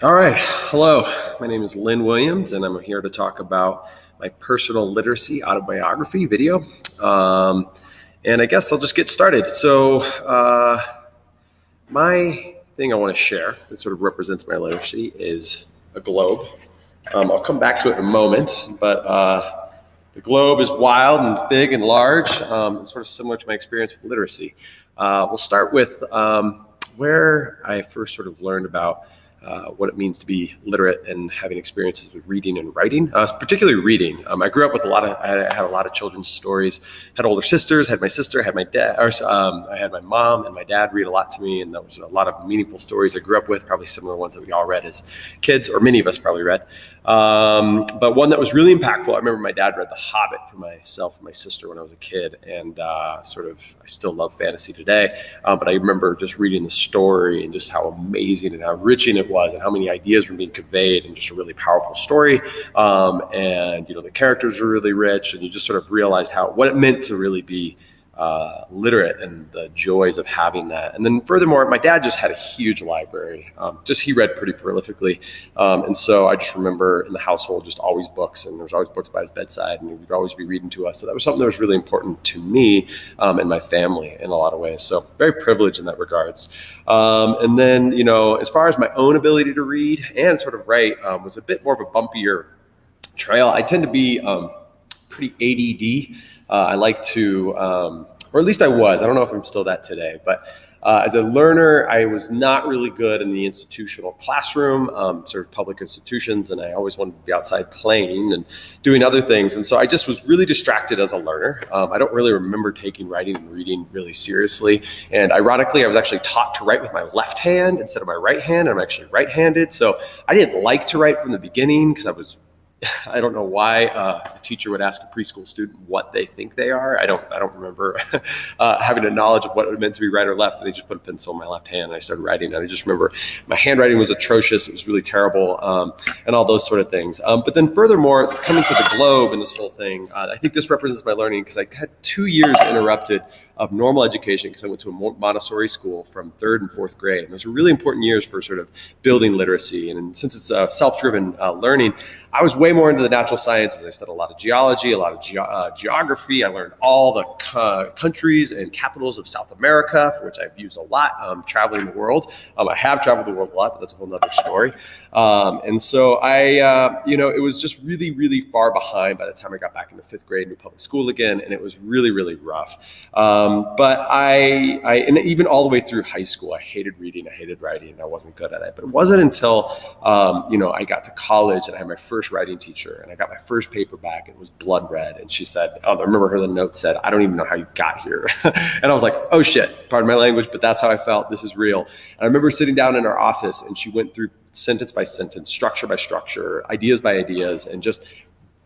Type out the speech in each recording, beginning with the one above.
All right. Hello. My name is Lynn Williams, and I'm here to talk about my personal literacy autobiography video. Um, and I guess I'll just get started. My thing I want to share that sort of represents my literacy is a globe. I'll come back to it in a moment, but the globe is wild and it's big and large, and sort of similar to my experience with literacy. We'll start with where I first sort of learned about what it means to be literate and having experiences with reading and writing, particularly reading. I grew up with I had a lot of children's stories, had older sisters, had my sister, had my dad, I had my mom and my dad read a lot to me. And that was a lot of meaningful stories I grew up with, probably similar ones that we all read as kids, or many of us probably read. But one that was really impactful, I remember my dad read The Hobbit for myself and my sister when I was a kid. And I still love fantasy today. But I remember just reading the story and just how amazing and how enriching it was and how many ideas were being conveyed in just a really powerful story. The characters were really rich, and you just sort of realized what it meant to really be literate and the joys of having that. And then furthermore, my dad just had a huge library. He read pretty prolifically. And so I just remember in the household, just always books, and there was always books by his bedside, and he would always be reading to us. So that was something that was really important to me and my family in a lot of ways. So very privileged in that regards. And then, as far as my own ability to read and sort of write was a bit more of a bumpier trail. I tend to be pretty ADD. I like to, or at least I was. I don't know if I'm still that today, but as a learner, I was not really good in the institutional classroom, sort of public institutions, and I always wanted to be outside playing and doing other things. And so I just was really distracted as a learner. I don't really remember taking writing and reading really seriously. And ironically, I was actually taught to write with my left hand instead of my right hand, and I'm actually right-handed. So I didn't like to write from the beginning because I don't know why a teacher would ask a preschool student what they think they are. I don't remember having a knowledge of what it meant to be right or left. But they just put a pencil in my left hand, and I started writing. And I just remember my handwriting was atrocious. It was really terrible, and all those sort of things. But then furthermore, coming to the globe and this whole thing, I think this represents my learning because I had 2 years interrupted of normal education because I went to a Montessori school from 3rd and 4th grade. And those were really important years for sort of building literacy. And since it's self-driven learning, I was way more into the natural sciences. I studied a lot of geology, a lot of geography. I learned all the countries and capitals of South America, for which I've used a lot traveling the world. I have traveled the world a lot, but that's a whole other story. And so it was just really, really far behind by the time I got back into 5th grade into public school again. And it was really, really rough. But and even all the way through high school, I hated reading, I hated writing, I wasn't good at it. But it wasn't until, I got to college and I had my first writing teacher and I got my first paperback. It was blood red. And she said, I remember the note said, "I don't even know how you got here." And I was like, oh shit, pardon my language, but that's how I felt. This is real. And I remember sitting down in our office and she went through sentence by sentence, structure by structure, ideas by ideas, and just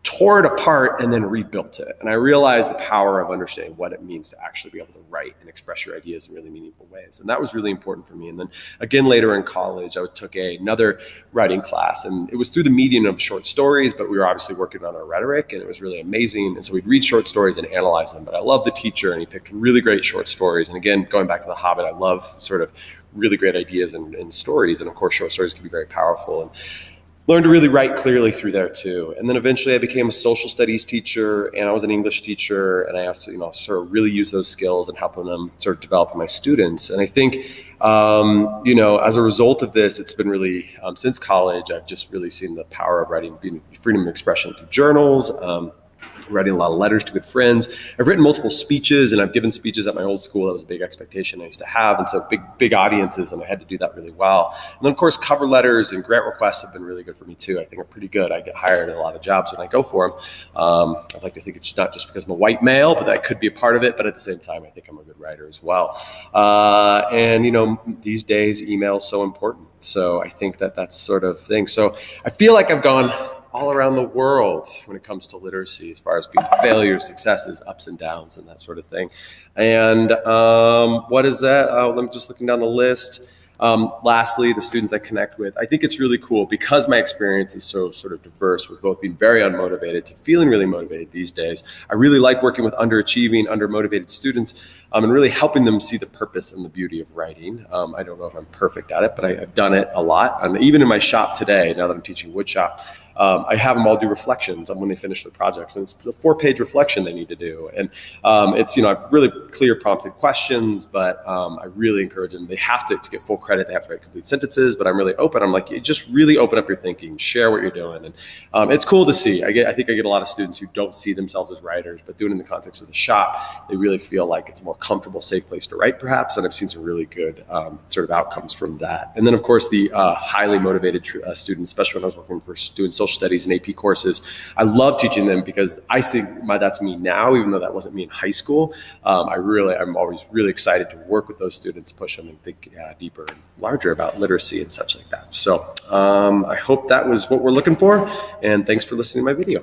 tore it apart and then rebuilt it. And I realized the power of understanding what it means to actually be able to write and express your ideas in really meaningful ways. And that was really important for me. And then again, later in college, I took another writing class, and it was through the medium of short stories, but we were obviously working on our rhetoric, and it was really amazing. And so we'd read short stories and analyze them. But I loved the teacher, and he picked really great short stories. And again, going back to The Hobbit, I love sort of really great ideas and stories. And of course, short stories can be very powerful. And learned to really write clearly through there too. And then eventually I became a social studies teacher, and I was an English teacher, and I also, sort of really use those skills and helping them sort of develop my students. And I think, as a result of this, it's been really, since college, I've just really seen the power of writing, being freedom of expression through journals, writing a lot of letters to good friends. I've written multiple speeches, and I've given speeches at my old school. That was a big expectation I used to have. And so big audiences, and I had to do that really well. And then of course, cover letters and grant requests have been really good for me too. I think I'm pretty good. I get hired in a lot of jobs when I go for them. I'd like to think it's not just because I'm a white male, but that could be a part of it. But at the same time, I think I'm a good writer as well. These days, email is so important. So I think that's sort of thing. So I feel like I've gone all around the world when it comes to literacy, as far as being failures, successes, ups and downs, and that sort of thing. And what is that? I'm just looking down the list. Lastly, the students I connect with, I think it's really cool because my experience is so sort of diverse, with both being very unmotivated to feeling really motivated these days. I really like working with underachieving, undermotivated students, and really helping them see the purpose and the beauty of writing. I don't know if I'm perfect at it, but I've done it a lot. And even in my shop today, now that I'm teaching wood shop, I have them all do reflections on when they finish their projects, and it's a 4-page reflection they need to do. And it's, I've really clear prompted questions, but I really encourage them. They have to get full credit. They have to write complete sentences, but I'm really open. I'm like, you just really open up your thinking, share what you're doing. And it's cool to see. I think I get a lot of students who don't see themselves as writers, but doing it in the context of the shop, they really feel like it's a more comfortable, safe place to write, perhaps. And I've seen some really good sort of outcomes from that. And then, of course, the highly motivated students, especially when I was working for doing social studies and AP courses, I love teaching them because I think that's me now, even though that wasn't me in high school. I'm always really excited to work with those students, push them and think deeper and larger about literacy and such like that. So I hope that was what we're looking for. And thanks for listening to my video.